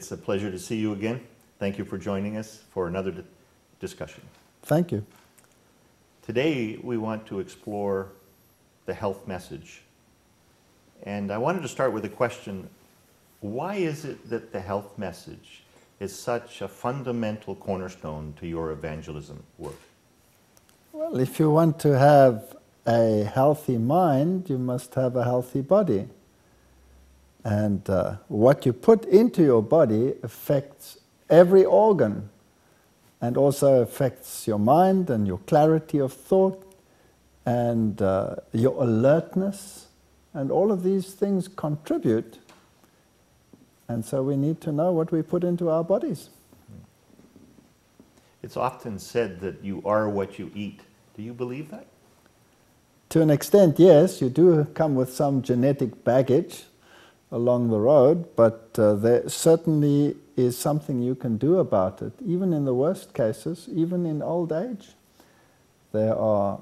It's a pleasure to see you again. Thank you for joining us for another discussion. Thank you. Today we want to explore the health message. And I wanted to start with a question. Why is it that the health message is such a fundamental cornerstone to your evangelism work? Well, if you want to have a healthy mind, you must have a healthy body. And what you put into your body affects every organ and also affects your mind and your clarity of thought and your alertness. And all of these things contribute. And so we need to know what we put into our bodies. It's often said that you are what you eat. Do you believe that? To an extent, yes. You do come with some genetic baggage along the road, but there certainly is something you can do about it, even in the worst cases, even in old age. There are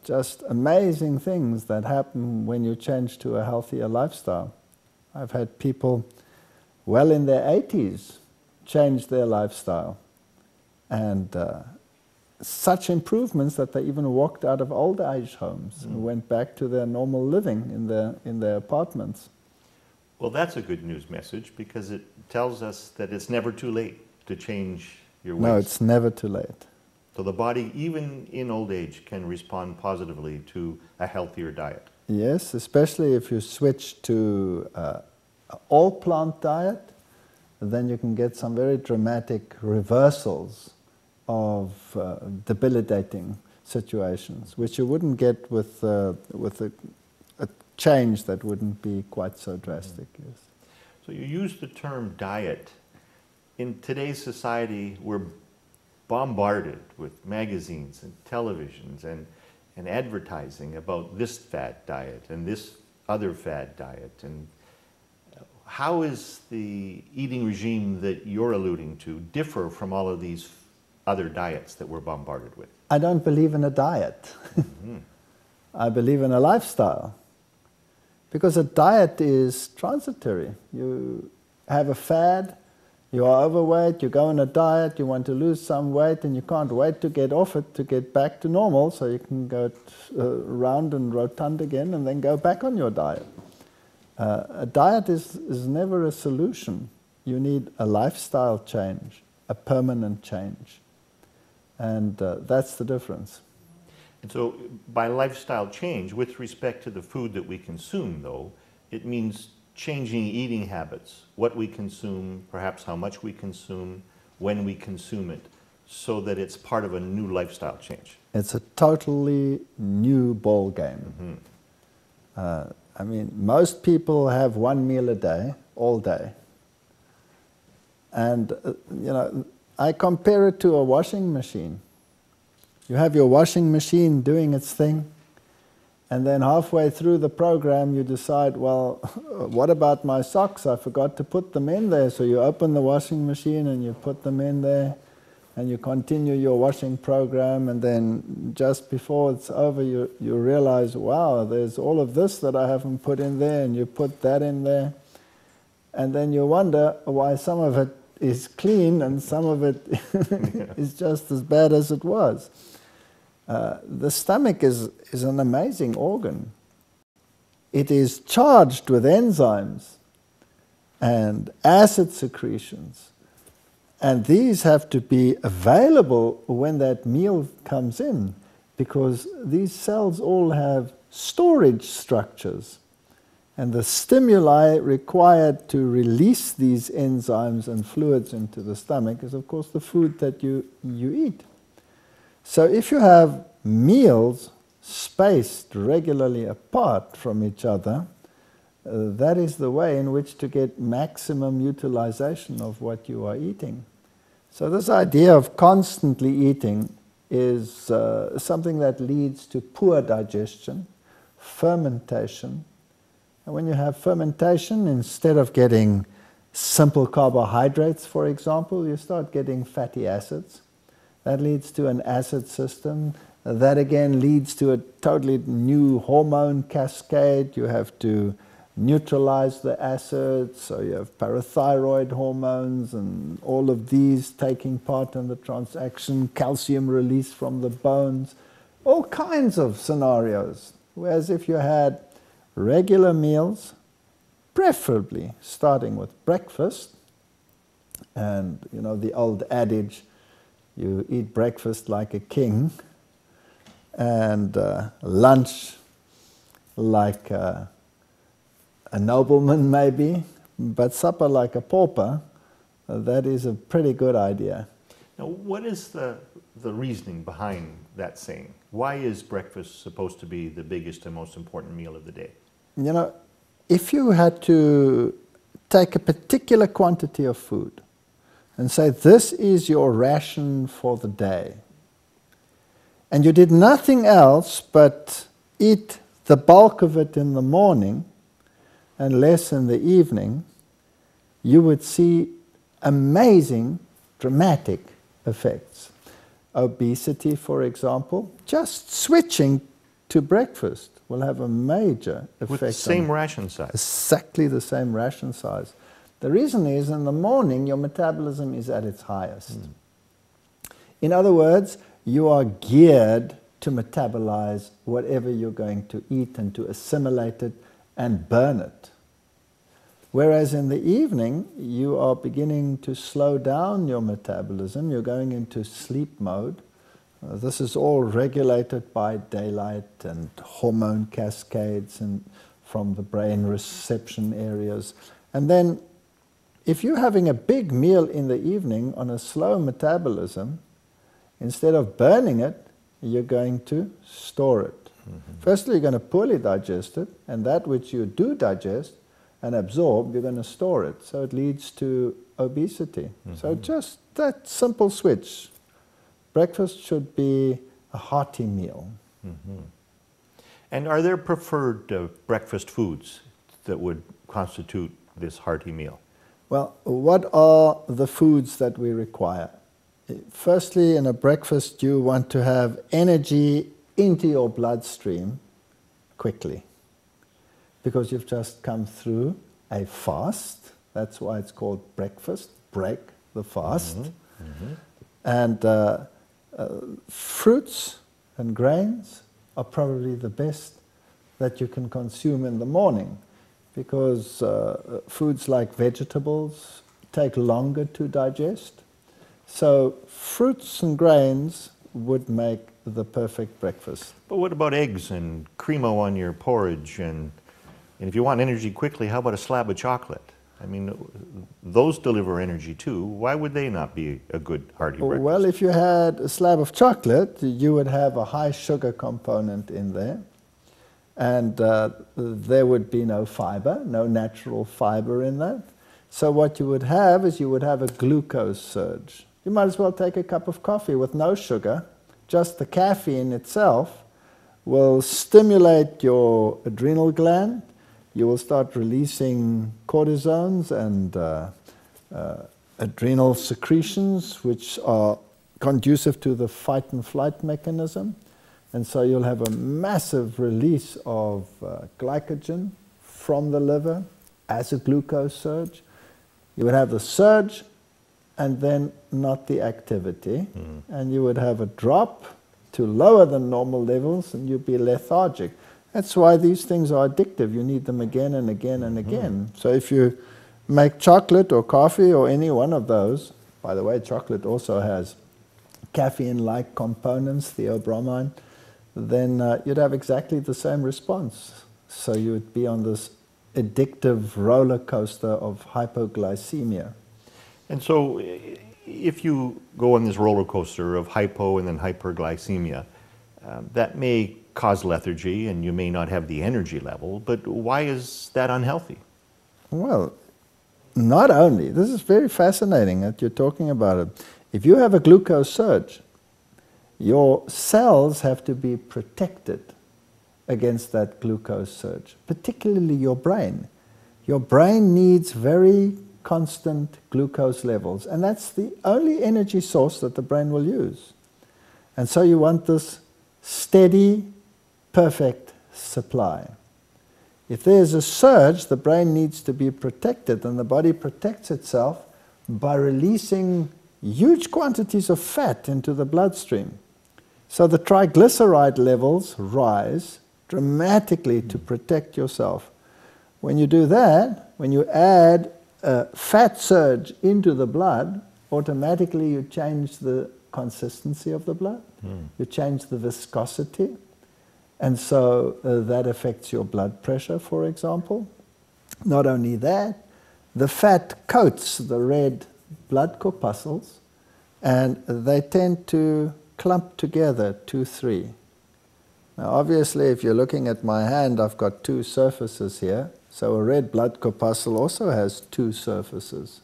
just amazing things that happen when you change to a healthier lifestyle. I've had people well in their 80s change their lifestyle, and such improvements that they even walked out of old age homes and went back to their normal living in their apartments. Well, that's a good news message because it tells us that it's never too late to change your ways. No, it's never too late. So the body, even in old age, can respond positively to a healthier diet. Yes, especially if you switch to an all-plant diet, then you can get some very dramatic reversals of debilitating situations, which you wouldn't get with a change that wouldn't be quite so drastic. Yes. So you use the term diet. In today's society, we're bombarded with magazines and televisions and advertising about this fad diet and this other fad diet. And how is the eating regime that you're alluding to differ from all of these other diets that we're bombarded with? I don't believe in a diet. I believe in a lifestyle. Because a diet is transitory. You have a fad, you are overweight, you go on a diet, you want to lose some weight, and you can't wait to get off it to get back to normal, so you can go round and rotund again and then go back on your diet. A diet is never a solution. You need a lifestyle change, a permanent change. And that's the difference. And so by lifestyle change, with respect to the food that we consume, though, it means changing eating habits, what we consume, perhaps how much we consume, when we consume it, so that it's part of a new lifestyle change. It's a totally new ball game. I mean, most people have one meal a day, all day. And, you know, I compare it to a washing machine. You have your washing machine doing its thing, and then halfway through the program you decide, well, what about my socks? I forgot to put them in there. So you open the washing machine and you put them in there, and you continue your washing program, and then just before it's over you realize, wow, there's all of this that I haven't put in there, and you put that in there. And then you wonder why some of it is clean and some of it is just as bad as it was. The stomach is an amazing organ. It is charged with enzymes and acid secretions, and these have to be available when that meal comes in, because these cells all have storage structures, and the stimuli required to release these enzymes and fluids into the stomach is, of course, the food that you eat. So if you have meals spaced regularly apart from each other, that is the way in which to get maximum utilization of what you are eating. So this idea of constantly eating is something that leads to poor digestion, fermentation. And when you have fermentation, instead of getting simple carbohydrates, for example, you start getting fatty acids. That leads to an acid system. That again leads to a totally new hormone cascade. You have to neutralize the acid, so you have parathyroid hormones and all of these taking part in the transaction, calcium release from the bones, all kinds of scenarios. Whereas if you had regular meals, preferably starting with breakfast, and you know the old adage, you eat breakfast like a king, and lunch like a nobleman maybe, but supper like a pauper, that is a pretty good idea. Now, what is the reasoning behind that saying? Why is breakfast supposed to be the biggest and most important meal of the day? You know, if you had to take a particular quantity of food and say this is your ration for the day, and you did nothing else but eat the bulk of it in the morning and less in the evening, you would see amazing, dramatic effects. Obesity, for example, just switching to breakfast will have a major effect. With the same ration size? Exactly the same ration size. The reason is, in the morning, your metabolism is at its highest. In other words, you are geared to metabolize whatever you're going to eat and to assimilate it and burn it. Whereas in the evening, you are beginning to slow down your metabolism, you're going into sleep mode. This is all regulated by daylight and hormone cascades and from the brain reception areas. And then, if you're having a big meal in the evening on a slow metabolism, instead of burning it, you're going to store it. Firstly, you're going to poorly digest it, and that which you do digest and absorb, you're going to store it. So it leads to obesity. So just that simple switch. Breakfast should be a hearty meal. And are there preferred breakfast foods that would constitute this hearty meal? Well, what are the foods that we require? Firstly, in a breakfast, you want to have energy into your bloodstream quickly, because you've just come through a fast. That's why it's called breakfast, break the fast. And fruits and grains are probably the best that you can consume in the morning, because foods like vegetables take longer to digest. So fruits and grains would make the perfect breakfast. But what about eggs and cremo on your porridge? And if you want energy quickly, how about a slab of chocolate? I mean, those deliver energy too. Why would they not be a good hearty breakfast? Well, if you had a slab of chocolate, you would have a high sugar component in there. And there would be no fiber, no natural fiber in that. So what you would have is you would have a glucose surge. You might as well take a cup of coffee with no sugar. Just the caffeine itself will stimulate your adrenal gland. You will start releasing cortisones and adrenal secretions, which are conducive to the fight and flight mechanism. And so you'll have a massive release of glycogen from the liver as a glucose surge. You would have the surge and then not the activity. And you would have a drop to lower than normal levels, and you'd be lethargic. That's why these things are addictive. You need them again and again and again. So if you make chocolate or coffee or any one of those, by the way, chocolate also has caffeine-like components, theobromine, then you'd have exactly the same response. So you would be on this addictive roller coaster of hypoglycemia. And so if you go on this roller coaster of hypo and then hyperglycemia, that may cause lethargy and you may not have the energy level, but why is that unhealthy? Well, not only, this is very fascinating that you're talking about it. If you have a glucose surge, your cells have to be protected against that glucose surge, particularly your brain. Your brain needs very constant glucose levels, and that's the only energy source that the brain will use. And so you want this steady, perfect supply. If there's a surge, the brain needs to be protected, and the body protects itself by releasing huge quantities of fat into the bloodstream. So the triglyceride levels rise dramatically to protect yourself. When you do that, when you add a fat surge into the blood, automatically you change the consistency of the blood, you change the viscosity, and so that affects your blood pressure, for example. Not only that, the fat coats the red blood corpuscles, and they tend to clump together, 2, 3. Now obviously, if you're looking at my hand, I've got 2 surfaces here, so a red blood corpuscle also has 2 surfaces.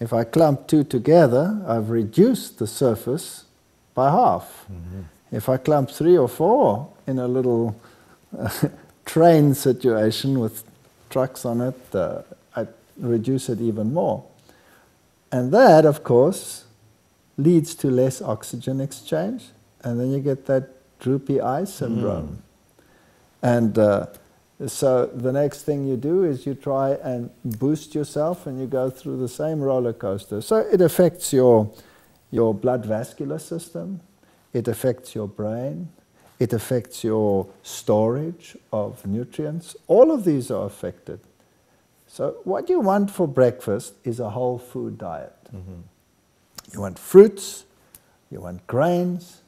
If I clump 2 together, I've reduced the surface by half. If I clump 3 or 4 in a little train situation with trucks on it, I reduce it even more. And that, of course, leads to less oxygen exchange, and then you get that droopy eye syndrome. And so the next thing you do is you try and boost yourself, and you go through the same roller coaster. So it affects your blood vascular system, it affects your brain, it affects your storage of nutrients. All of these are affected. So what you want for breakfast is a whole food diet. You want fruits, you want grains,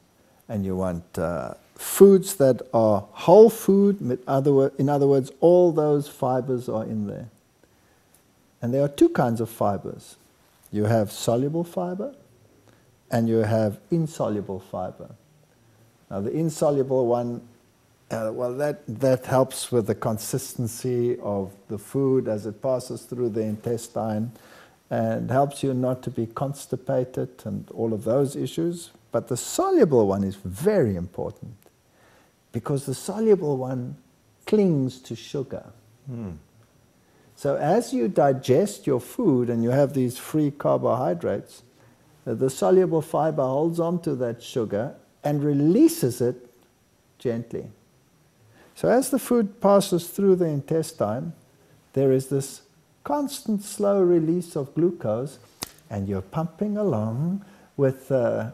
and you want foods that are whole food. In other words, all those fibers are in there. And there are 2 kinds of fibers. You have soluble fiber, and you have insoluble fiber. Now the insoluble one, well, that helps with the consistency of the food as it passes through the intestine, and helps you not to be constipated and all of those issues. But the soluble one is very important, because the soluble one clings to sugar. So as you digest your food and you have these free carbohydrates, the soluble fiber holds on to that sugar and releases it gently. So as the food passes through the intestine, there is this constant slow release of glucose, and you're pumping along with a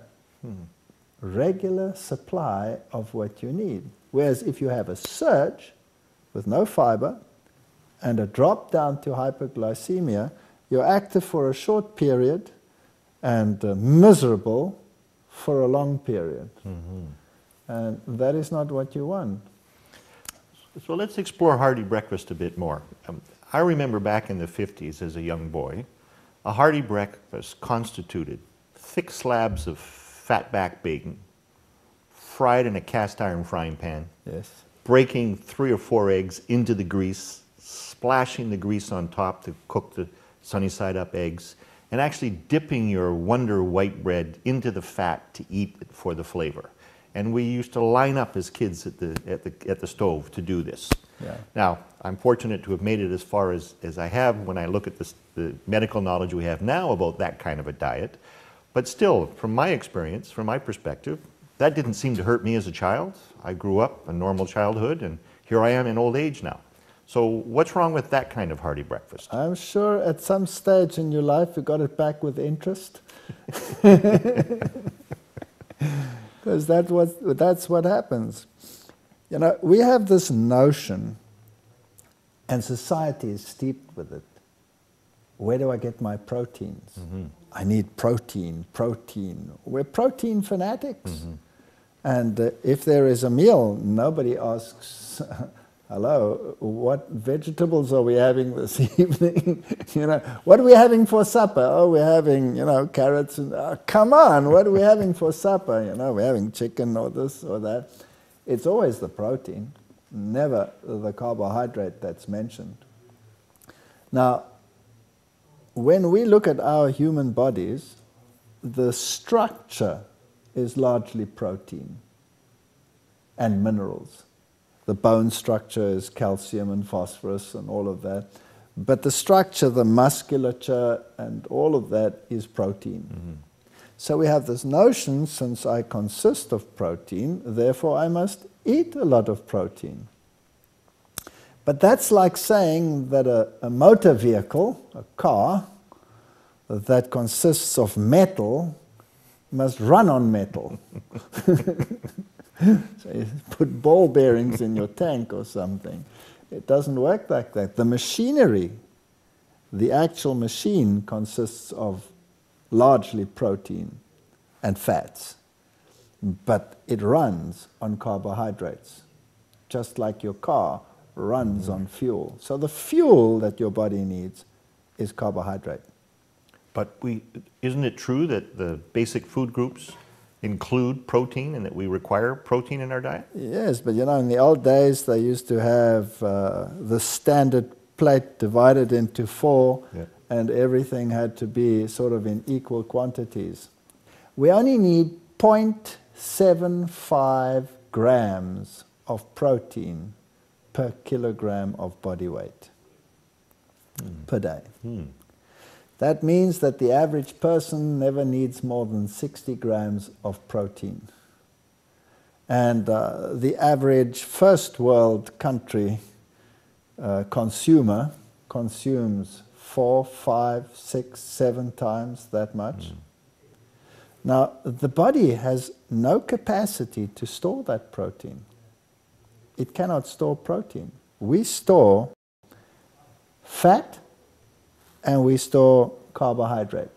regular supply of what you need. Whereas if you have a surge with no fiber and a drop down to hyperglycemia, you're active for a short period and miserable for a long period. And that is not what you want. So let's explore hearty breakfast a bit more. I remember back in the 50s as a young boy, a hearty breakfast constituted thick slabs of fatback bacon, fried in a cast iron frying pan, breaking 3 or 4 eggs into the grease, splashing the grease on top to cook the sunny side up eggs, and actually dipping your Wonder white bread into the fat to eat it for the flavor. And we used to line up as kids at the stove to do this. Now, I'm fortunate to have made it as far as I have when I look at the medical knowledge we have now about that kind of a diet. But still, from my experience, from my perspective, that didn't seem to hurt me as a child. I grew up a normal childhood, and here I am in old age now. So what's wrong with that kind of hearty breakfast? I'm sure at some stage in your life you got it back with interest. Because that's what happens. You know, we have this notion, and society is steeped with it. Where do I get my proteins? I need protein. We're protein fanatics. And if there is a meal, nobody asks, hello, what vegetables are we having this evening? You know, what are we having for supper? Oh, we're having, you know, carrots and, come on, what are we having for supper? You know, we're having chicken or this or that. It's always the protein, never the carbohydrate that's mentioned. Now, when we look at our human bodies, the structure is largely protein and minerals. The bone structure is calcium and phosphorus and all of that. But the structure, the musculature and all of that is protein. So we have this notion, since I consist of protein, therefore I must eat a lot of protein. But that's like saying that a motor vehicle, a car, that consists of metal must run on metal. So you put ball bearings in your tank or something. It doesn't work like that. The machinery, the actual machine, consists of largely protein and fats, but it runs on carbohydrates, just like your car runs on fuel. So the fuel that your body needs is carbohydrate. But isn't it true that the basic food groups include protein and that we require protein in our diet? Yes, but you know, in the old days they used to have the standard plate divided into 4, and everything had to be sort of in equal quantities. We only need 0.75 grams of protein per kilogram of body weight per day. That means that the average person never needs more than 60 grams of protein. And the average first world country consumer consumes 4, 5, 6, 7 times that much. Now, the body has no capacity to store that protein. It cannot store protein. We store fat and we store carbohydrate.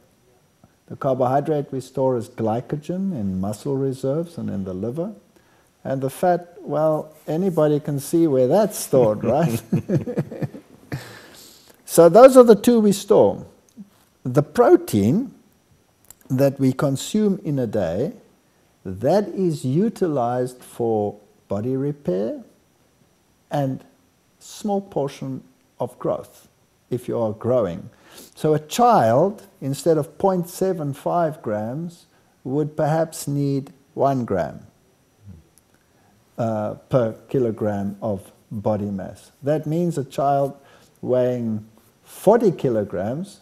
The carbohydrate we store as glycogen in muscle reserves and in the liver. And the fat, well, anybody can see where that's stored, right? So those are the two we store. The protein that we consume in a day, that is utilized for body repair and small portion of growth, if you are growing. So a child, instead of 0.75 grams, would perhaps need 1 gram per kilogram of body mass. That means a child weighing 40 kilograms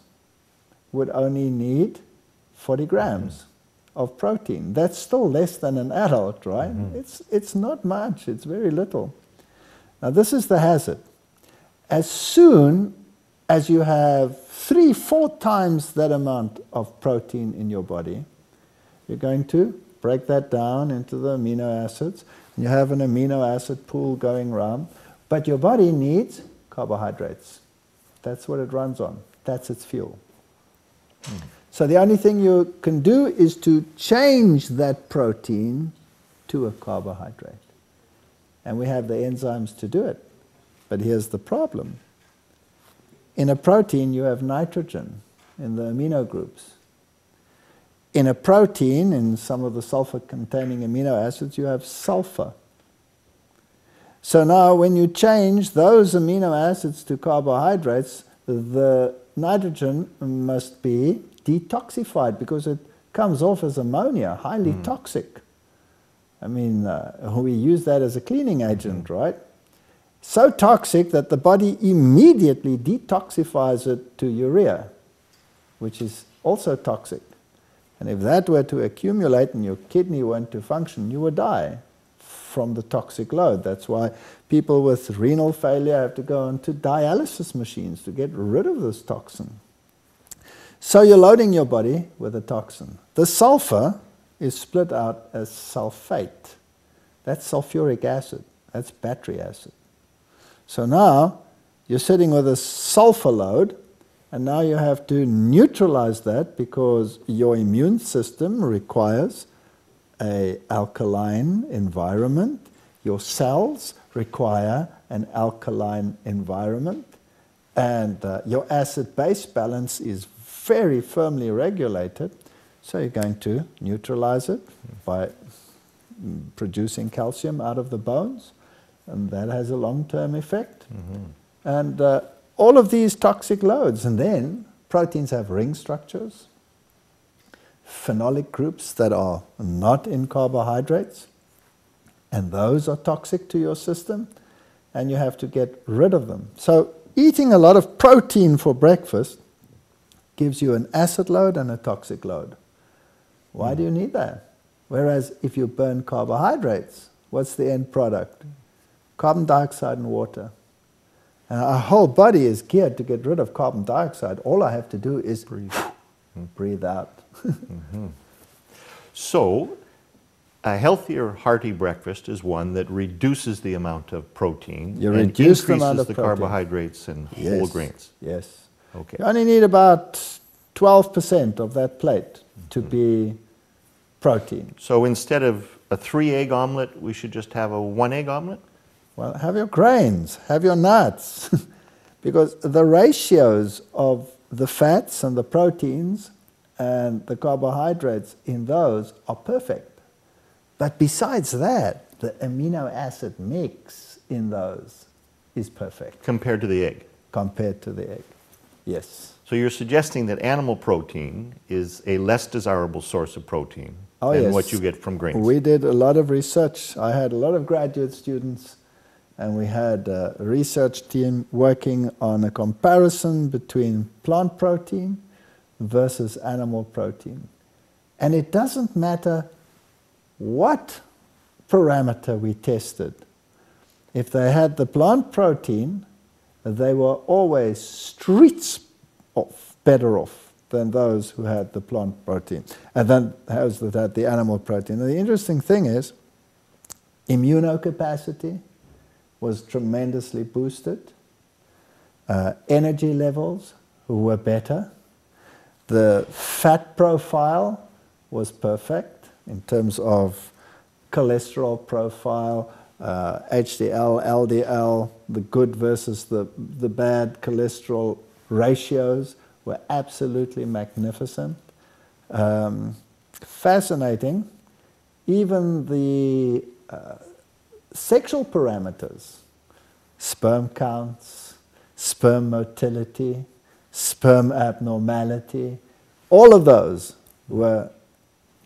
would only need 40 grams of protein. That's still less than an adult, right? It's not much, it's very little. Now this is the hazard. As soon as you have 3-4 times that amount of protein in your body, you're going to break that down into the amino acids. You have an amino acid pool going around, but your body needs carbohydrates. That's what it runs on. That's its fuel. So the only thing you can do is to change that protein to a carbohydrate. And we have the enzymes to do it. But here's the problem. In a protein, you have nitrogen in the amino groups. In a protein, in some of the sulfur-containing amino acids, you have sulfur. So now when you change those amino acids to carbohydrates, the nitrogen must be detoxified because it comes off as ammonia, highly toxic. I mean, we use that as a cleaning agent, right? So toxic that the body immediately detoxifies it to urea, which is also toxic. And if that were to accumulate and your kidney weren't to function, you would die from the toxic load. That's why people with renal failure have to go onto dialysis machines to get rid of this toxin. So you're loading your body with a toxin. The sulfur is split out as sulfate. That's sulfuric acid. That's battery acid. So now you're sitting with a sulfur load, and now you have to neutralize that because your immune system requires an alkaline environment. Your cells require an alkaline environment. And your acid-base balance is very firmly regulated. So you're going to neutralize it by producing calcium out of the bones. And that has a long-term effect. And all of these toxic loads. And then proteins have ring structures, phenolic groups that are not in carbohydrates, and those are toxic to your system, and you have to get rid of them. So eating a lot of protein for breakfast gives you an acid load and a toxic load. Why do you need that? Whereas if you burn carbohydrates, what's the end product? Carbon dioxide and water. And our whole body is geared to get rid of carbon dioxide. All I have to do is breathe out. So, a healthier, hearty breakfast is one that reduces the amount of protein You and reduce the increases amount of the protein. carbohydrates and whole grains. Yes. Okay. You only need about 12% of that plate to be protein. So instead of a 3-egg omelet, we should just have a 1-egg omelet? Well, have your grains, have your nuts, because the ratios of the fats and the proteins and the carbohydrates in those are perfect. But besides that, the amino acid mix in those is perfect. Compared to the egg? Compared to the egg, yes. So you're suggesting that animal protein is a less desirable source of protein than what you get from grains? We did a lot of research. I had a lot of graduate students, and we had a research team working on a comparison between plant protein versus animal protein. And it doesn't matter what parameter we tested. If they had the plant protein, they were always streets off, better off than those who had the plant protein, and then those that had the animal protein. And the interesting thing is, immunocapacity was tremendously boosted. Energy levels were better. The fat profile was perfect in terms of cholesterol profile, HDL, LDL, the good versus the bad cholesterol ratios were absolutely magnificent. Fascinating. Even the sexual parameters, sperm counts, sperm motility, sperm abnormality, all of those were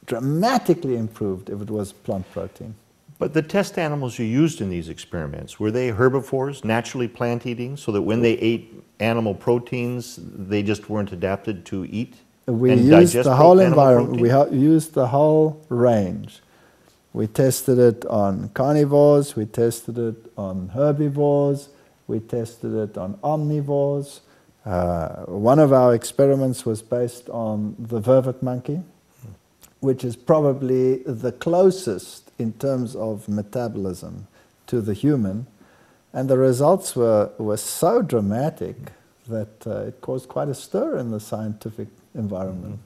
dramatically improved if it was plant protein. But the test animals you used in these experiments, were they herbivores, naturally plant-eating, so that when they ate animal proteins, they just weren't adapted to eat We and used digest the whole animal environment. protein? We used the whole range. We tested it on carnivores, we tested it on herbivores, we tested it on omnivores. One of our experiments was based on the vervet monkey, which is probably the closest in terms of metabolism to the human. And the results were so dramatic that it caused quite a stir in the scientific environment.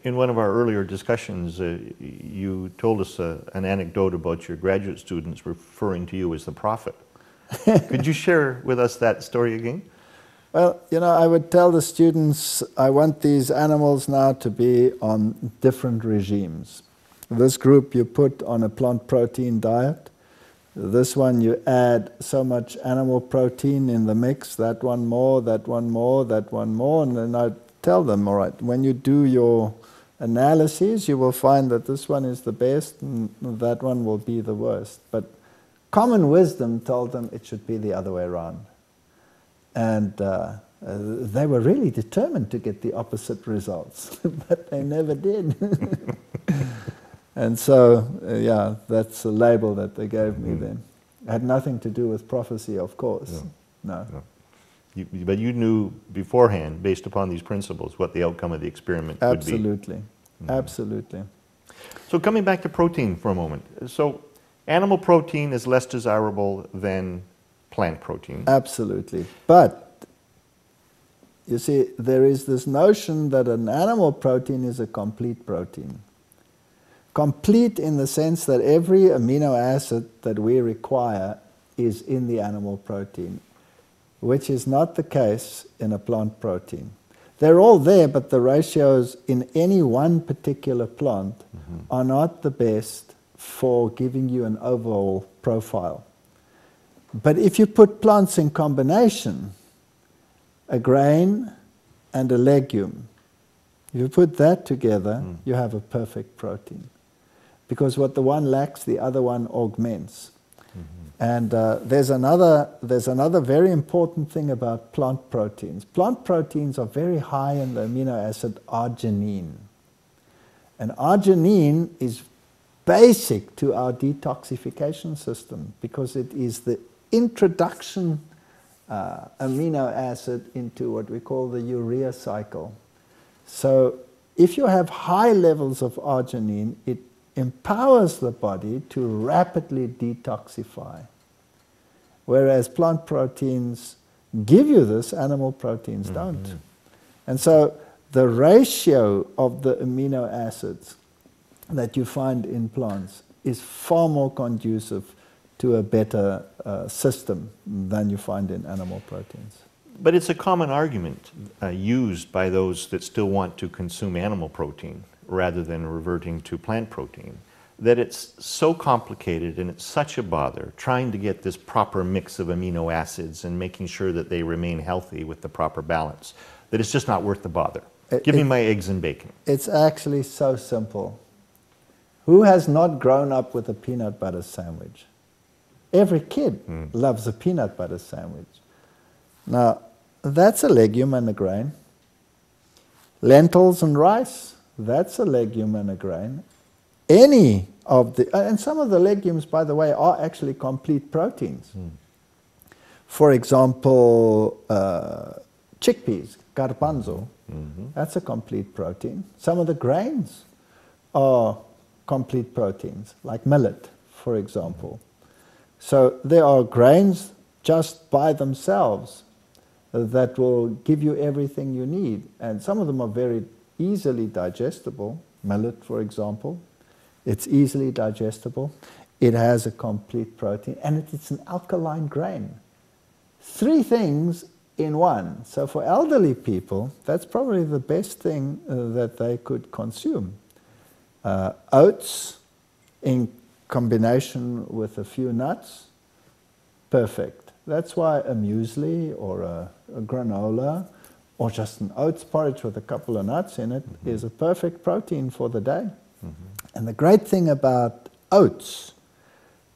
In one of our earlier discussions, you told us an anecdote about your graduate students referring to you as the prophet. Could you share with us that story again? Well, you know, I would tell the students, I want these animals now to be on different regimes. This group you put on a plant protein diet. This one you add so much animal protein in the mix, that one more, that one more, that one more, and then I tell them, all right, when you do your analyses, you will find that this one is the best and that one will be the worst. But common wisdom told them it should be the other way around. And they were really determined to get the opposite results, but they never did. And so, yeah, that's a label that they gave me then. It had nothing to do with prophecy, of course. No. But you knew beforehand, based upon these principles, what the outcome of the experiment would be. Absolutely. Absolutely. So coming back to protein for a moment. So animal protein is less desirable than plant protein. Absolutely. But, you see, there is this notion that an animal protein is a complete protein. Complete in the sense that every amino acid that we require is in the animal protein, which is not the case in a plant protein. They're all there, but the ratios in any one particular plant are not the best for giving you an overall profile. But if you put plants in combination, a grain and a legume, if you put that together, you have a perfect protein. Because what the one lacks, the other one augments. And there's another very important thing about plant proteins. Plant proteins are very high in the amino acid arginine. And arginine is basic to our detoxification system because it is the introduction amino acid into what we call the urea cycle. So if you have high levels of arginine, it empowers the body to rapidly detoxify. Whereas plant proteins give you this, animal proteins don't. And so the ratio of the amino acids that you find in plants is far more conducive to a better system than you find in animal proteins. But it's a common argument used by those that still want to consume animal protein rather than reverting to plant protein, that it's so complicated and it's such a bother trying to get this proper mix of amino acids and making sure that they remain healthy with the proper balance, that it's just not worth the bother. Give me my eggs and bacon. It's actually so simple. Who has not grown up with a peanut butter sandwich? Every kid loves a peanut butter sandwich. Now, that's a legume and a grain. Lentils and rice, that's a legume and a grain. Any of the, and some of the legumes, by the way, are actually complete proteins. For example, chickpeas, garbanzo, that's a complete protein. Some of the grains are complete proteins, like millet, for example. So there are grains just by themselves that will give you everything you need. And some of them are very easily digestible. Millet, for example, it's easily digestible. It has a complete protein, and it's an alkaline grain. 3 things in one. So for elderly people, that's probably the best thing that they could consume. Oats in combination with a few nuts, perfect. That's why a muesli or a granola or just an oats porridge with a couple of nuts in it is a perfect protein for the day. And the great thing about oats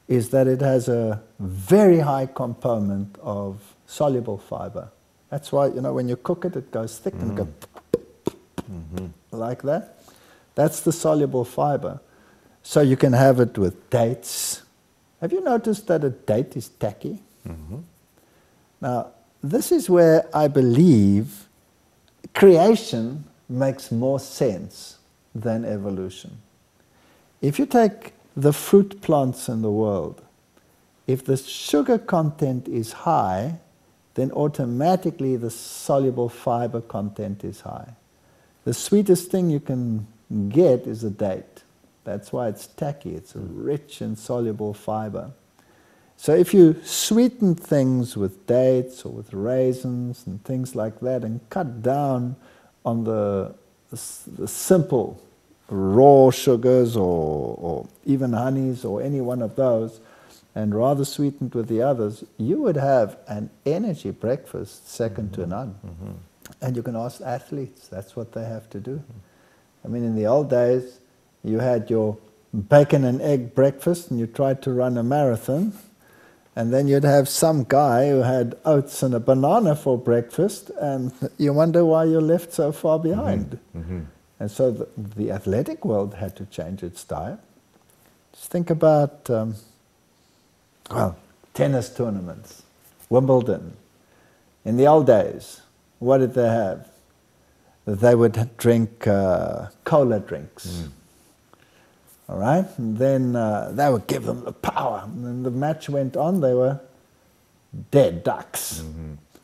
is that it has a very high component of soluble fiber. That's why, you know, when you cook it, it goes thick and goes like that. That's the soluble fiber. So you can have it with dates. Have you noticed that a date is tacky? Now, this is where I believe creation makes more sense than evolution. If you take the fruit plants in the world, if the sugar content is high, then automatically the soluble fiber content is high. The sweetest thing you can get is a date. That's why it's tacky. It's rich in soluble fiber. So if you sweeten things with dates or with raisins and things like that and cut down on the simple raw sugars or even honeys or any one of those, and rather sweetened with the others, you would have an energy breakfast second to none. And you can ask athletes, that's what they have to do. I mean, in the old days, you had your bacon and egg breakfast and you tried to run a marathon, and then you'd have some guy who had oats and a banana for breakfast, and you wonder why you're left so far behind. And so the athletic world had to change its diet. Just think about, well, tennis tournaments, Wimbledon. In the old days, what did they have? They would drink cola drinks. All right? And then they would give them the power. And then the match went on, they were dead ducks.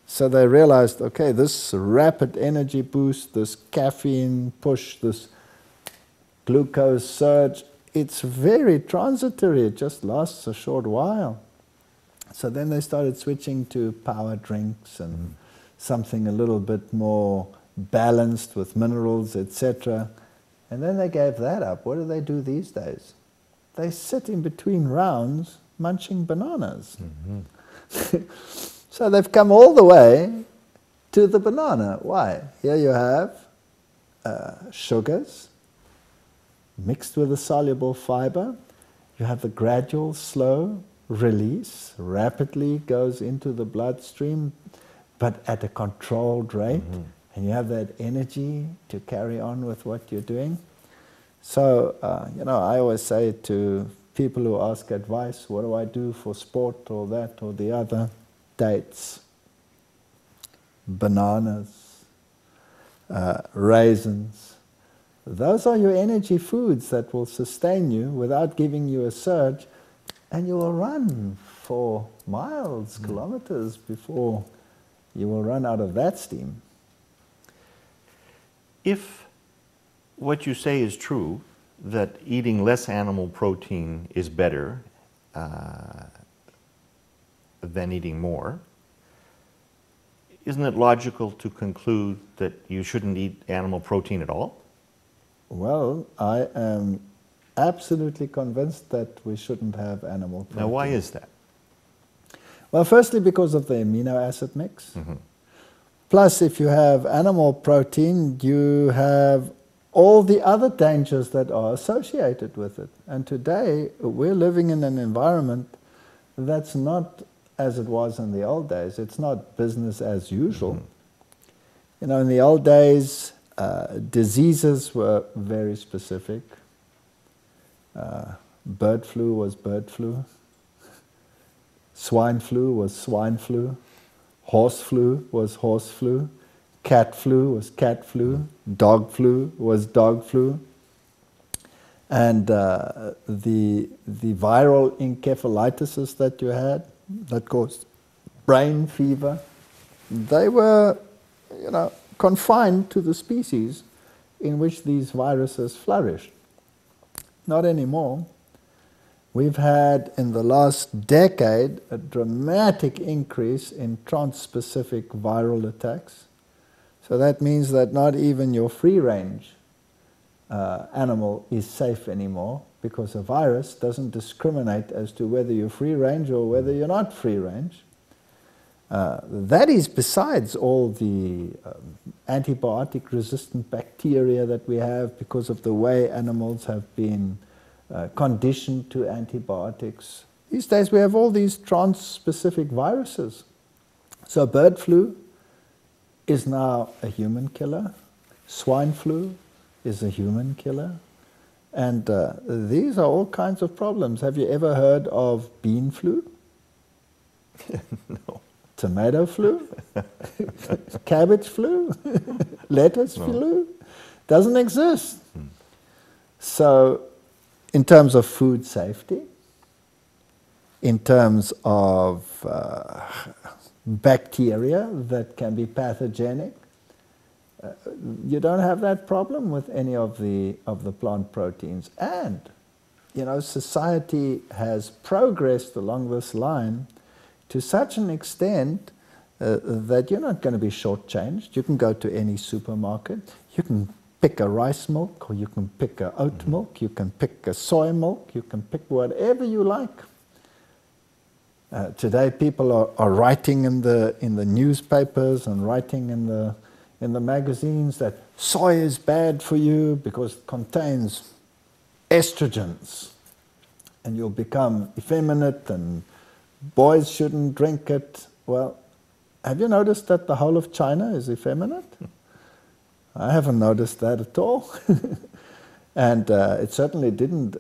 So they realized, okay, this rapid energy boost, this caffeine push, this glucose surge, it's very transitory. It just lasts a short while. So then they started switching to power drinks and something a little bit more balanced with minerals, etc. And then they gave that up. What do they do these days? They sit in between rounds munching bananas. So they've come all the way to the banana. Why? Here you have sugars mixed with a soluble fiber. You have the gradual, slow release, rapidly goes into the bloodstream, but at a controlled rate. And you have that energy to carry on with what you're doing. So, you know, I always say to people who ask advice, what do I do for sport or that or the other? Dates. bananas, raisins. Those are your energy foods that will sustain you without giving you a surge, and you will run for miles, kilometers before you will run out of that steam. If what you say is true, that eating less animal protein is better than eating more, isn't it logical to conclude that you shouldn't eat animal protein at all? Well, I am absolutely convinced that we shouldn't have animal protein. Now, why is that? Well, firstly, because of the amino acid mix. Plus, if you have animal protein, you have all the other dangers that are associated with it. And today, we're living in an environment that's not as it was in the old days. It's not business as usual. You know, in the old days, diseases were very specific. Bird flu was bird flu. Swine flu was swine flu. Horse flu was horse flu. Cat flu was cat flu. Dog flu was dog flu. And the viral encephalitis that you had, that caused brain fever, they were, you know, confined to the species in which these viruses flourished. Not anymore. We've had, in the last decade, a dramatic increase in trans-specific viral attacks. So that means that not even your free-range animal is safe anymore, because a virus doesn't discriminate as to whether you're free-range or whether you're not free-range. That is besides all the antibiotic-resistant bacteria that we have because of the way animals have been conditioned to antibiotics. These days we have all these trans-specific viruses. So bird flu is now a human killer. Swine flu is a human killer. And these are all kinds of problems. Have you ever heard of bean flu? No. Tomato flu? Cabbage flu? Lettuce flu? Doesn't exist. So, in terms of food safety, in terms of bacteria that can be pathogenic, you don't have that problem with any of the plant proteins. And, you know, society has progressed along this line to such an extent that you're not going to be shortchanged. You can go to any supermarket, you can pick a rice milk, or you can pick a oat milk, you can pick a soy milk, you can pick whatever you like. Today people are writing in the newspapers and writing in the magazines that soy is bad for you because it contains estrogens, and you'll become effeminate and boys shouldn't drink it. Well, have you noticed that the whole of China is effeminate? I haven't noticed that at all. And it certainly didn't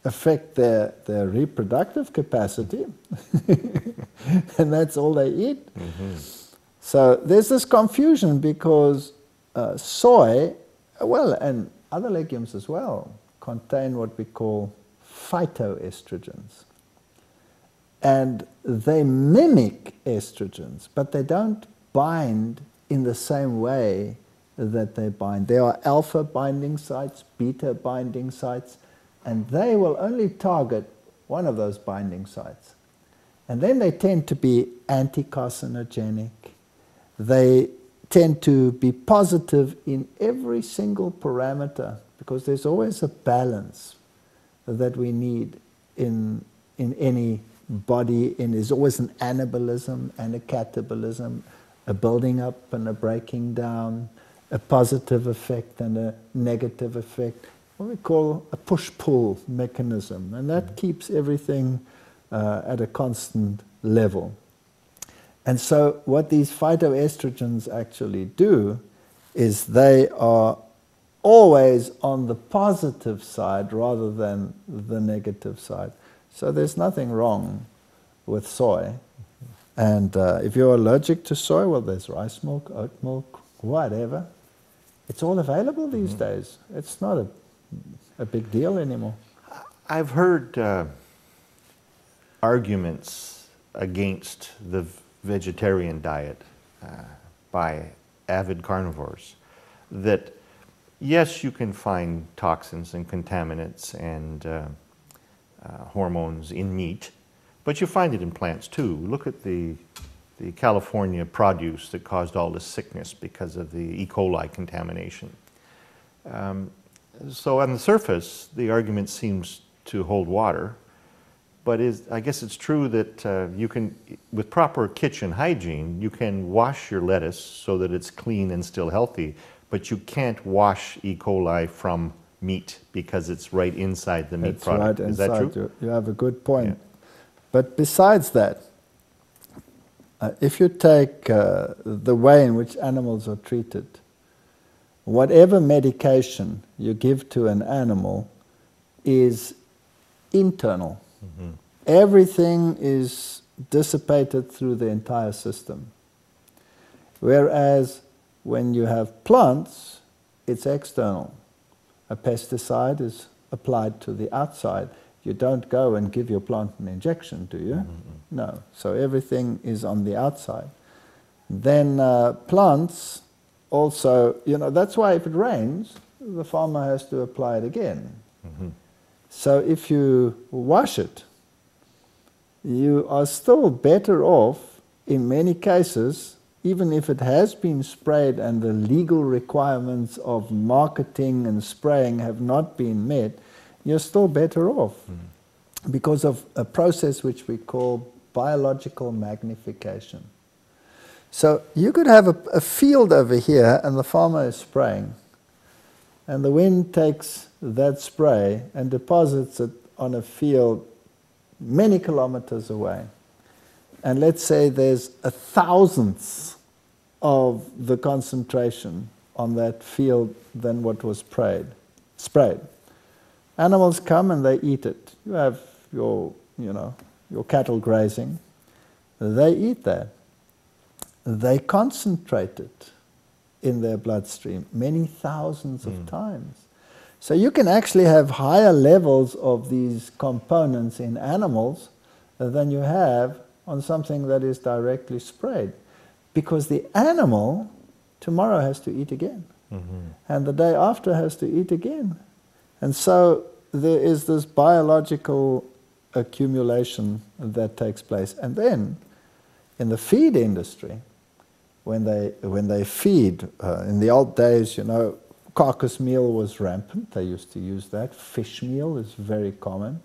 affect their reproductive capacity. And that's all they eat. So there's this confusion because soy, well, and other legumes as well, contain what we call phytoestrogens. And they mimic estrogens, but they don't bind in the same way that they bind. There are alpha binding sites, beta binding sites, and they will only target one of those binding sites. And then they tend to be anti-carcinogenic. They tend to be positive in every single parameter, because there's always a balance that we need in any body, and there's always an anabolism and a catabolism, a building up and a breaking down, a positive effect and a negative effect, what we call a push-pull mechanism, and that keeps everything at a constant level. And so what these phytoestrogens actually do is they are always on the positive side rather than the negative side. So there's nothing wrong with soy. And if you're allergic to soy, well, there's rice milk, oat milk, whatever. It's all available these days. It's not a big deal anymore. I've heard arguments against the vegetarian diet by avid carnivores that, yes, you can find toxins and contaminants and hormones in meat, but you find it in plants too. Look at the California produce that caused all this sickness because of the E. coli contamination. So on the surface, the argument seems to hold water, but I guess it's true that you can, with proper kitchen hygiene, you can wash your lettuce so that it's clean and still healthy, but you can't wash E. coli from meat because it's right inside the meat It's product. right Is inside. that true? You have a good point. Yeah. But besides that, if you take the way in which animals are treated, whatever medication you give to an animal is internal. Mm-hmm. Everything is dissipated through the entire system. Whereas when you have plants, it's external. A pesticide is applied to the outside. You don't go and give your plant an injection, do you? Mm-hmm. No. So everything is on the outside. Then plants also, that's why if it rains, the farmer has to apply it again. Mm-hmm. So if you wash it, you are still better off in many cases, even if it has been sprayed and the legal requirements of marketing and spraying have not been met, you're still better off because of a process which we call biological magnification. So you could have a field over here and the farmer is spraying, and the wind takes that spray and deposits it on a field many kilometers away. And let's say there's 1,000th of the concentration on that field than what was sprayed. Animals come and they eat it. You have your cattle grazing. They eat that. They concentrate it in their bloodstream many thousands of times. So you can actually have higher levels of these components in animals than you have on something that is directly sprayed. Because the animal tomorrow has to eat again. And the day after has to eat again. And so there is this biological accumulation that takes place. And then in the feed industry, when they feed, in the old days, carcass meal was rampant. They used to use that. Fish meal is very common.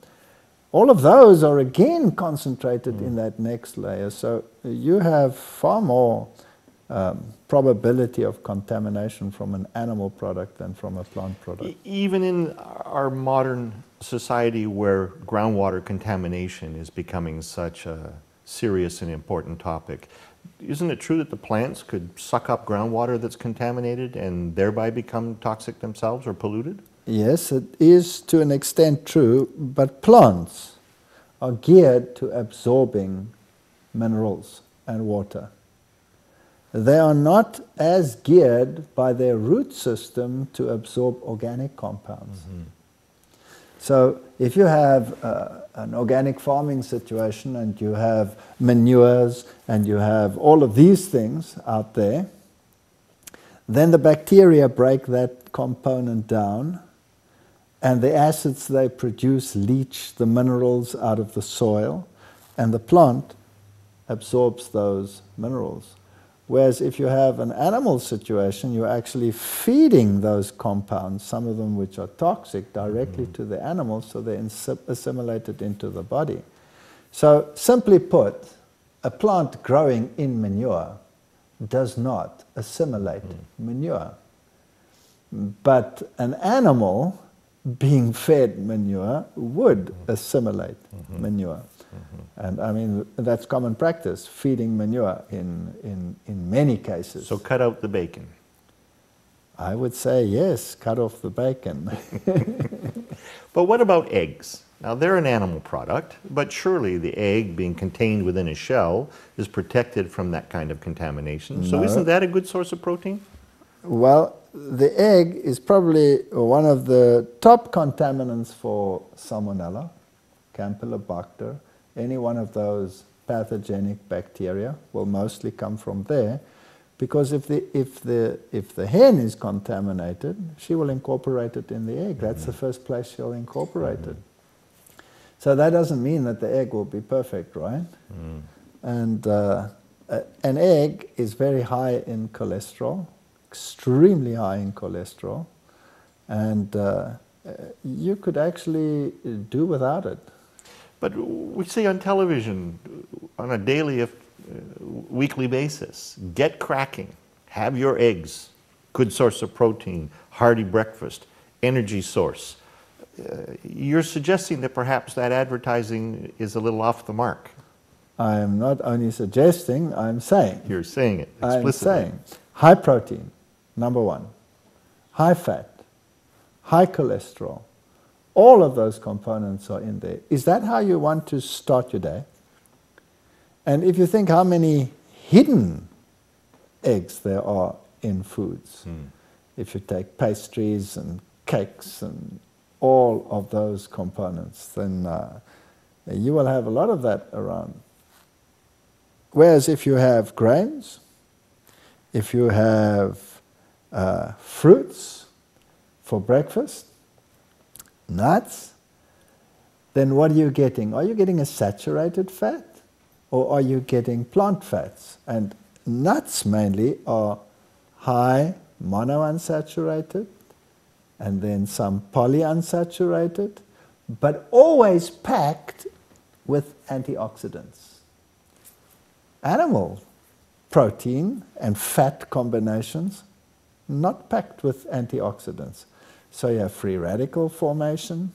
All of those are again concentrated in that next layer. So you have far more probability of contamination from an animal product than from a plant product. Even in our modern society where groundwater contamination is becoming such a serious and important topic, isn't it true that the plants could suck up groundwater that's contaminated and thereby become toxic themselves or polluted? Yes, it is to an extent true, but plants are geared to absorbing minerals and water. They are not as geared by their root system to absorb organic compounds. So if you have an organic farming situation and you have manures and you have all of these things out there, then the bacteria break that component down, and the acids they produce leach the minerals out of the soil, and the plant absorbs those minerals. Whereas if you have an animal situation, you're actually feeding those compounds, some of them which are toxic, directly to the animals, so they're assimilated into the body. So simply put, a plant growing in manure does not assimilate manure. But an animal being fed manure would assimilate manure. And I mean, that's common practice, feeding manure in many cases. So cut out the bacon. I would say yes, cut off the bacon. But what about eggs? Now, they're an animal product, but surely the egg, being contained within a shell, is protected from that kind of contamination. So No. isn't that a good source of protein? Well, the egg is probably one of the top contaminants for Salmonella, Campylobacter. Any one of those pathogenic bacteria will mostly come from there, because if the hen is contaminated, she will incorporate it in the egg. That's the first place she'll incorporate it. So that doesn't mean that the egg will be perfect, right? And an egg is very high in cholesterol, extremely high in cholesterol, and you could actually do without it. But we see on television on a daily, weekly basis, get cracking, have your eggs, good source of protein, hearty breakfast, energy source. You're suggesting that perhaps that advertising is a little off the mark. I am not only suggesting, I'm saying. You're saying it explicitly. I'm saying high protein, number one, high fat, high cholesterol. All of those components are in there. Is that how you want to start your day? And if you think how many hidden eggs there are in foods, if you take pastries and cakes and all of those components, then you will have a lot of that around. Whereas if you have grains, if you have fruits for breakfast, nuts, then what are you getting? Are you getting a saturated fat, or are you getting plant fats? And nuts mainly are high monounsaturated, and then some polyunsaturated, but always packed with antioxidants. Animal protein and fat combinations, not packed with antioxidants. So you have free radical formation,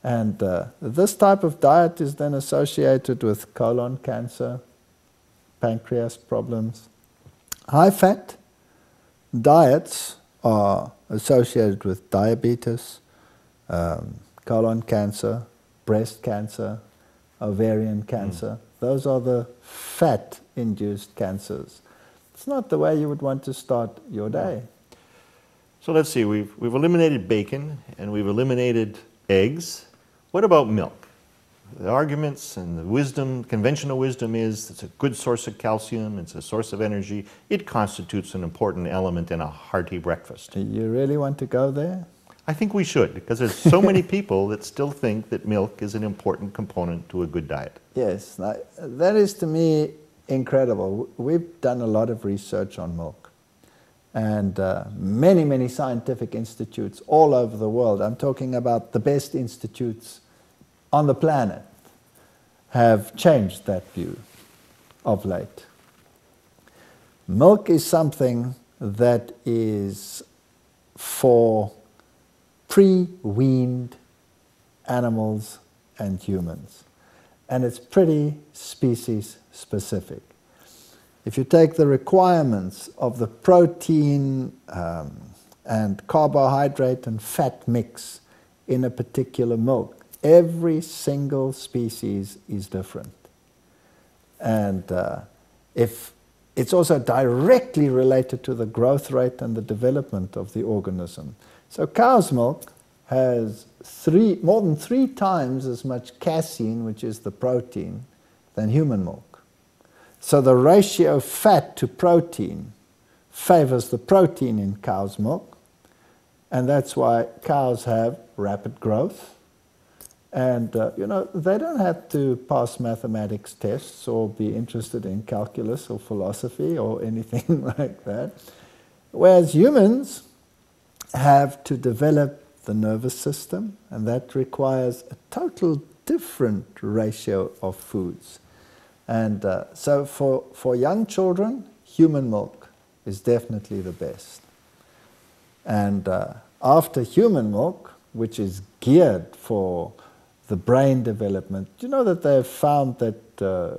and this type of diet is then associated with colon cancer, pancreas problems. High-fat diets are associated with diabetes, colon cancer, breast cancer, ovarian cancer. Those are the fat-induced cancers. It's not the way you would want to start your day. So let's see, we've eliminated bacon and we've eliminated eggs. What about milk? The arguments and the wisdom, conventional wisdom is it's a good source of calcium, it's a source of energy, it constitutes an important element in a hearty breakfast. You really want to go there? I think we should, because there's so many people that still think that milk is an important component to a good diet. Yes, that is to me incredible. We've done a lot of research on milk. And many, many scientific institutes all over the world, I'm talking about the best institutes on the planet, have changed that view of late. Milk is something that is for pre-weaned animals and humans. And it's pretty species specific. If you take the requirements of the protein and carbohydrate and fat mix in a particular milk, every single species is different. And if it's also directly related to the growth rate and the development of the organism. So cow's milk has more than 3 times as much casein, which is the protein, than human milk. So the ratio fat to protein favors the protein in cow's milk, and that's why cows have rapid growth. And you know, they don't have to pass mathematics tests or be interested in calculus or philosophy or anything like that. Whereas humans have to develop the nervous system, and that requires a total different ratio of foods. And so for young children, human milk is definitely the best. And after human milk, which is geared for the brain development, you know that they've found that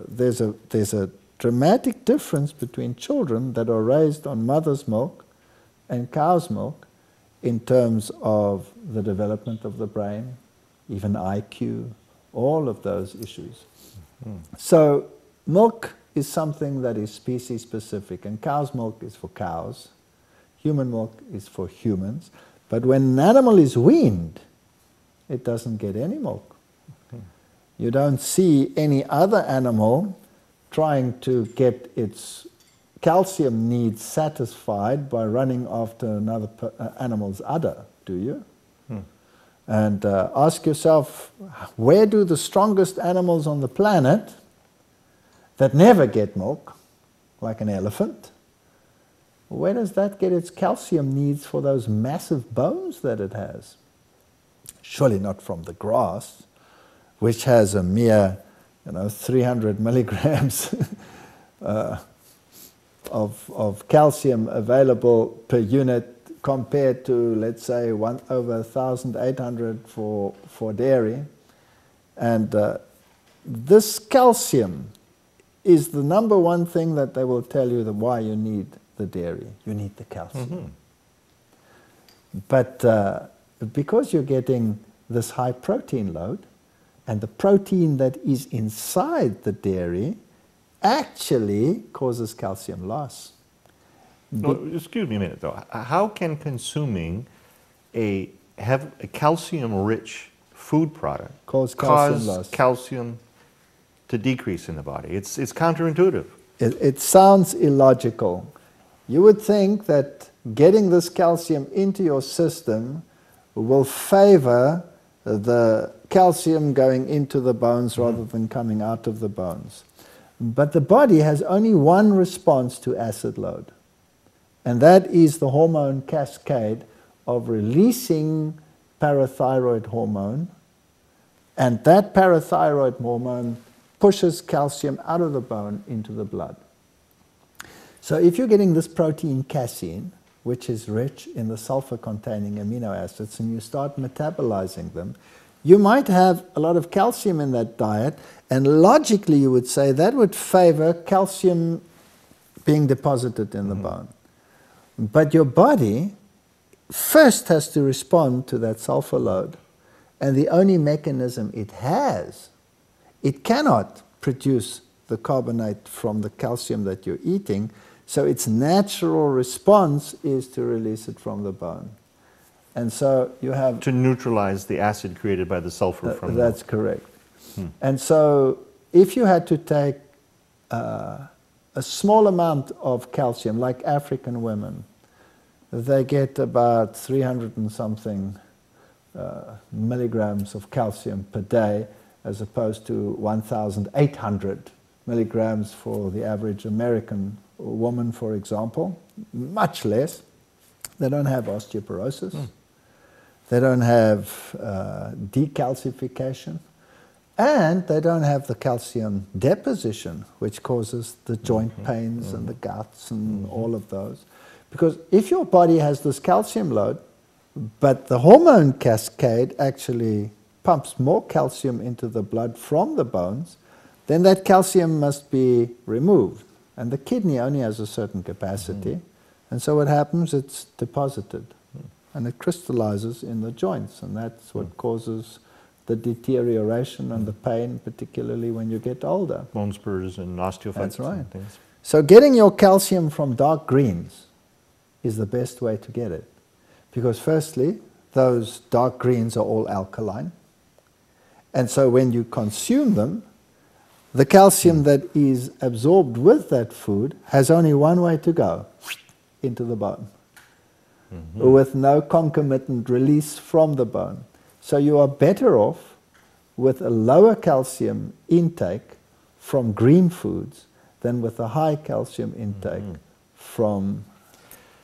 there's a dramatic difference between children that are raised on mother's milk and cow's milk in terms of the development of the brain, even IQ, all of those issues. So milk is something that is species specific, and cow's milk is for cows, human milk is for humans, but when an animal is weaned, it doesn't get any milk. You don't see any other animal trying to get its calcium needs satisfied by running after another animal's udder, do you? And ask yourself, where do the strongest animals on the planet that never get milk, like an elephant, where does that get its calcium needs for those massive bones that it has? Surely not from the grass, which has a mere 300 milligrams of calcium available per unit, compared to, let's say, over 1,800 for dairy. And this calcium is the number one thing that they will tell you why you need the dairy. You need the calcium. But because you're getting this high protein load, and the protein that is inside the dairy actually causes calcium loss. No, excuse me a minute, though. How can consuming a calcium-rich food product cause calcium loss? Calcium to decrease in the body? It's counterintuitive. It sounds illogical. You would think that getting this calcium into your system will favor the calcium going into the bones rather than coming out of the bones. But the body has only one response to acid load, and that is the hormone cascade of releasing parathyroid hormone, and that parathyroid hormone pushes calcium out of the bone into the blood. So if you're getting this protein casein, which is rich in the sulfur-containing amino acids, and you start metabolizing them, you might have a lot of calcium in that diet, and logically you would say that would favor calcium being deposited in the bone. But your body first has to respond to that sulfur load, and the only mechanism it has, it cannot produce the carbonate from the calcium that you're eating, so its natural response is to release it from the bone. And so you have... To neutralize the acid created by the sulfur from That's correct. And so if you had to take a small amount of calcium, like African women, they get about 300 and something milligrams of calcium per day, as opposed to 1,800 milligrams for the average American woman, for example. Much less. They don't have osteoporosis. They don't have decalcification. And they don't have the calcium deposition, which causes the joint pains and the guts and all of those. Because if your body has this calcium load, but the hormone cascade actually pumps more calcium into the blood from the bones, then that calcium must be removed. And the kidney only has a certain capacity. And so what happens, it's deposited. And it crystallizes in the joints. And that's what causes the deterioration and the pain, particularly when you get older. bone spurs and osteophytes. That's right. And things. So getting your calcium from dark greens is the best way to get it. Because firstly, those dark greens are all alkaline. And so when you consume them, the calcium that is absorbed with that food has only one way to go, into the bone, with no concomitant release from the bone. So you are better off with a lower calcium intake from green foods than with a high calcium intake from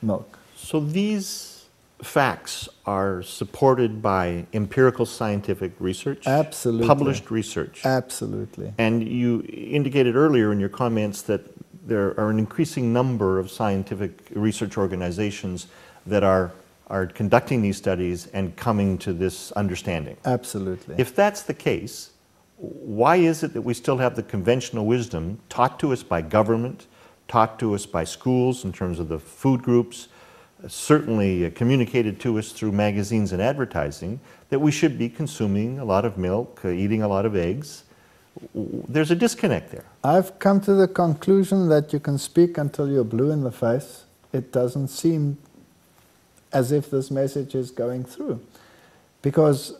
milk. So these facts are supported by empirical scientific research? Absolutely. Published research? Absolutely. And you indicated earlier in your comments that there are an increasing number of scientific research organizations that are conducting these studies and coming to this understanding. Absolutely. If that's the case, why is it that we still have the conventional wisdom taught to us by government, taught to us by schools in terms of the food groups, certainly communicated to us through magazines and advertising, that we should be consuming a lot of milk, eating a lot of eggs. There's a disconnect there. I've come to the conclusion that you can speak until you're blue in the face. It doesn't seem as if this message is going through. Because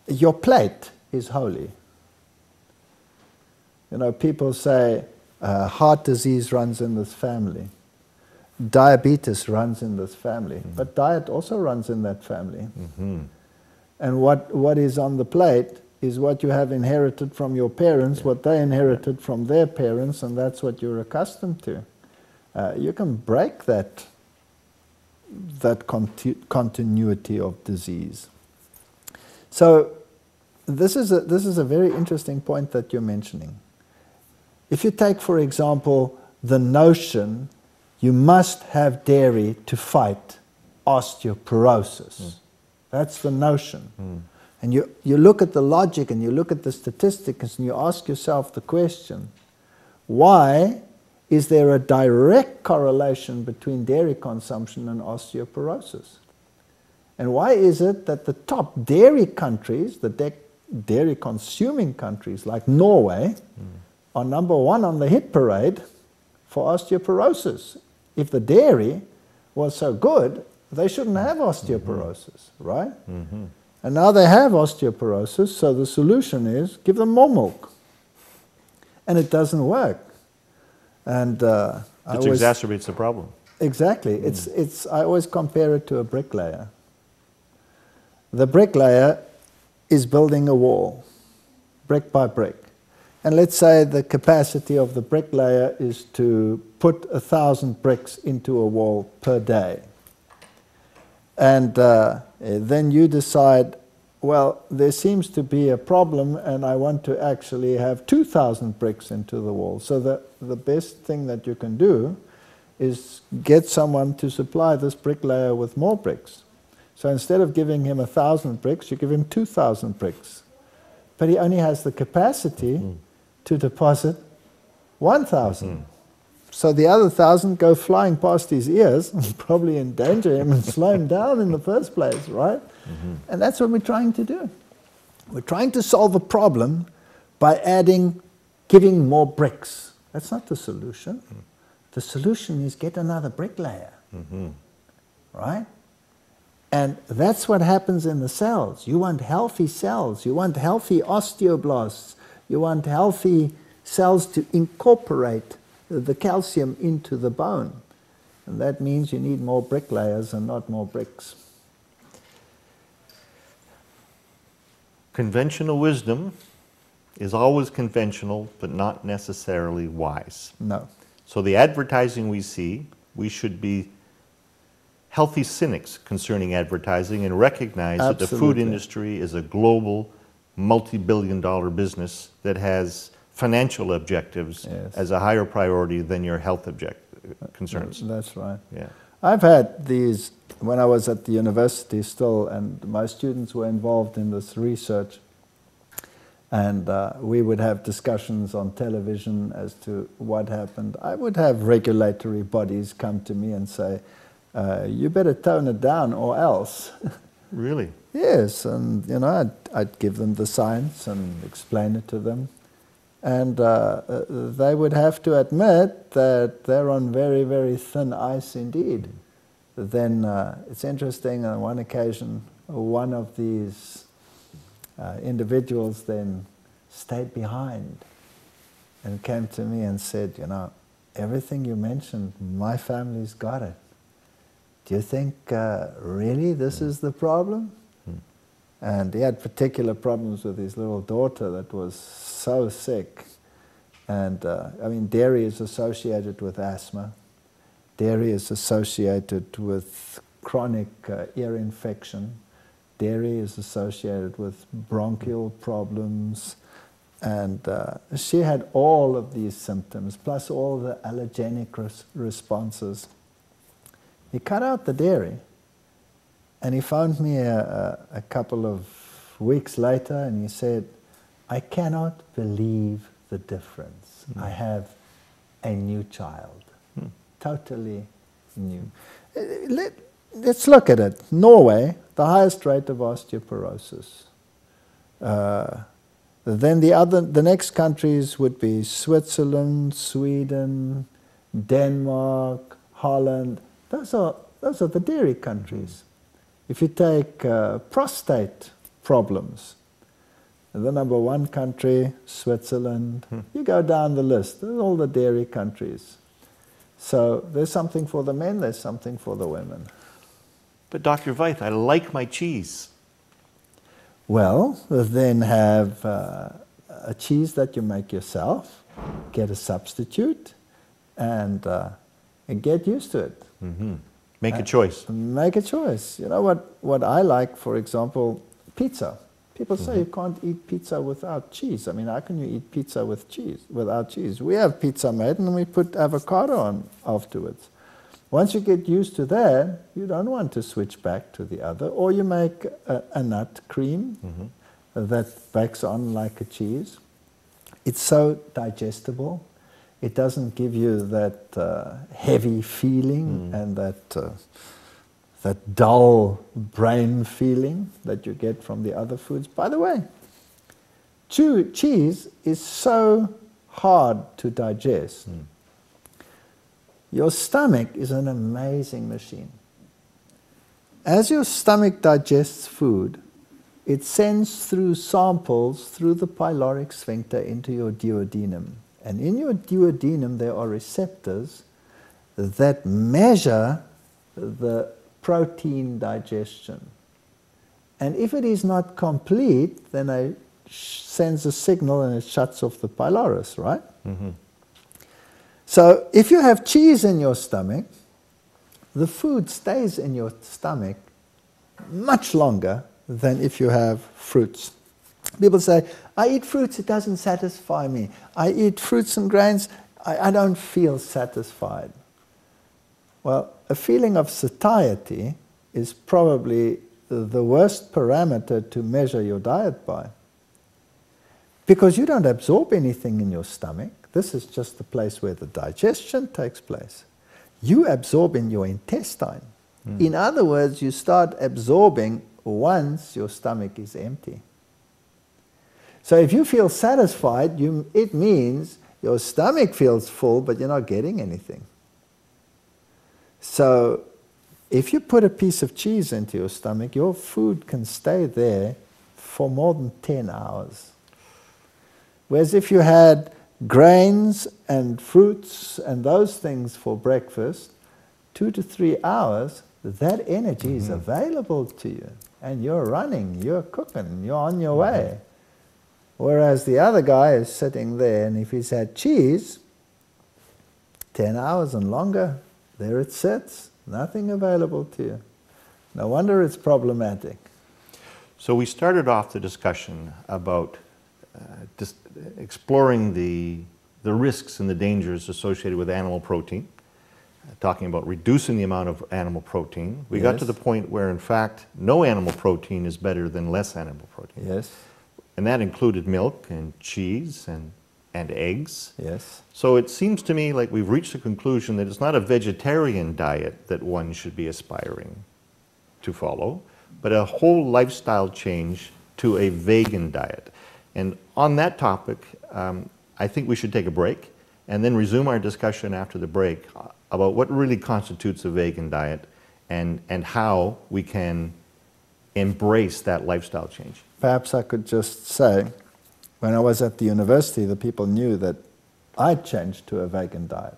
your plate is holy. You know, people say heart disease runs in this family. Diabetes runs in this family. But diet also runs in that family. And what is on the plate is what you have inherited from your parents, what they inherited from their parents, and that's what you're accustomed to. You can break that continuity of disease. So this is a very interesting point that you're mentioning. If you take, for example, the notion you must have dairy to fight osteoporosis. That's the notion. And you look at the logic and you look at the statistics and you ask yourself the question, why is there a direct correlation between dairy consumption and osteoporosis? And why is it that the top dairy countries, the dairy consuming countries like Norway, are number one on the hit parade for osteoporosis? If the dairy was so good, they shouldn't have osteoporosis, right? And now they have osteoporosis, so the solution is give them more milk. And it doesn't work. And which exacerbates the problem. Exactly. I always compare it to a bricklayer. The bricklayer is building a wall, brick by brick. And let's say the capacity of the bricklayer is to put 1,000 bricks into a wall per day. And then you decide, well, there seems to be a problem and I want to actually have 2,000 bricks into the wall. So the best thing that you can do is get someone to supply this bricklayer with more bricks. So instead of giving him 1,000 bricks, you give him 2,000 bricks. But he only has the capacity to deposit 1,000. So the other 1,000 go flying past his ears and probably endanger him and slow him down in the first place, right? And that's what we're trying to do. We're trying to solve a problem by giving more bricks. That's not the solution. The solution is get another bricklayer, right? And that's what happens in the cells. You want healthy cells. You want healthy osteoblasts. You want healthy cells to incorporate the calcium into the bone. And that means you need more bricklayers and not more bricks. Conventional wisdom is always conventional, but not necessarily wise. No. So the advertising we see, we should be healthy cynics concerning advertising and recognize that the food industry is a global, multi-billion-dollar business that has financial objectives as a higher priority than your health concerns. That's right. Yeah. I've had these, when I was at the university still, and my students were involved in this research, and we would have discussions on television as to what happened. I would have regulatory bodies come to me and say, you better tone it down or else. Really? Yes, and you know, I'd give them the science and explain it to them. And they would have to admit that they're on very, very thin ice indeed. Then it's interesting, on one occasion, one of these individuals then stayed behind and came to me and said, you know, everything you mentioned, my family's got it. Do you think really this is the problem? And he had particular problems with his little daughter that was so sick. And I mean, dairy is associated with asthma. Dairy is associated with chronic ear infection. Dairy is associated with bronchial problems. And she had all of these symptoms, plus all the allergenic responses. He cut out the dairy. And he phoned me a couple of weeks later and he said, I cannot believe the difference. I have a new child. Totally new. Let's look at it. Norway the highest rate of osteoporosis. Then the next countries would be Switzerland, Sweden, Denmark, Holland. Those are the dairy countries. If you take prostate problems, the number one country, Switzerland, you go down the list, there's all the dairy countries. So there's something for the men, there's something for the women. But Dr. Veith, I like my cheese. Well, then have a cheese that you make yourself, get a substitute, and get used to it. Mm-hmm. Make a choice. Make a choice. You know what I like, for example, pizza. People say you can't eat pizza without cheese. I mean, how can you eat pizza with cheese, without cheese? We have pizza made and we put avocado on afterwards. Once you get used to that, you don't want to switch back to the other. Or you make a nut cream that bakes on like a cheese. It's so digestible. It doesn't give you that heavy feeling and that dull brain feeling that you get from the other foods. By the way, cheese is so hard to digest. Your stomach is an amazing machine. As your stomach digests food, it sends through samples through the pyloric sphincter into your duodenum. And in your duodenum there are receptors that measure the protein digestion. And if it is not complete, then it sends a signal and it shuts off the pylorus, right? So if you have cheese in your stomach, the food stays in your stomach much longer than if you have fruits. People say, I eat fruits, it doesn't satisfy me. I eat fruits and grains, I don't feel satisfied. Well, a feeling of satiety is probably the worst parameter to measure your diet by. Because you don't absorb anything in your stomach. This is just the place where the digestion takes place. You absorb in your intestine. In other words, you start absorbing once your stomach is empty. So if you feel satisfied, it means your stomach feels full, but you're not getting anything. So if you put a piece of cheese into your stomach, your food can stay there for more than 10 hours. Whereas if you had grains and fruits and those things for breakfast, 2 to 3 hours, that energy is available to you. And you're running, you're cooking, you're on your way. Whereas the other guy is sitting there, and if he's had cheese, 10 hours and longer, there it sits, nothing available to you. No wonder it's problematic. So we started off the discussion about just exploring the risks and the dangers associated with animal protein, talking about reducing the amount of animal protein. We got to the point where, in fact, no animal protein is better than less animal protein. Yes. And that included milk and cheese and eggs. Yes. So it seems to me like we've reached a conclusion that it's not a vegetarian diet that one should be aspiring to follow, but a whole lifestyle change to a vegan diet. And on that topic, I think we should take a break and then resume our discussion after the break about what really constitutes a vegan diet and how we can embrace that lifestyle change. Perhaps I could just say, when I was at the university, the people knew that I'd changed to a vegan diet.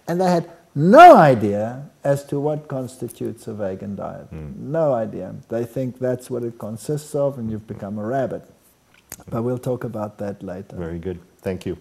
And they had no idea as to what constitutes a vegan diet. No idea. They think that's what it consists of and you've become a rabbit. But we'll talk about that later. Very good. Thank you.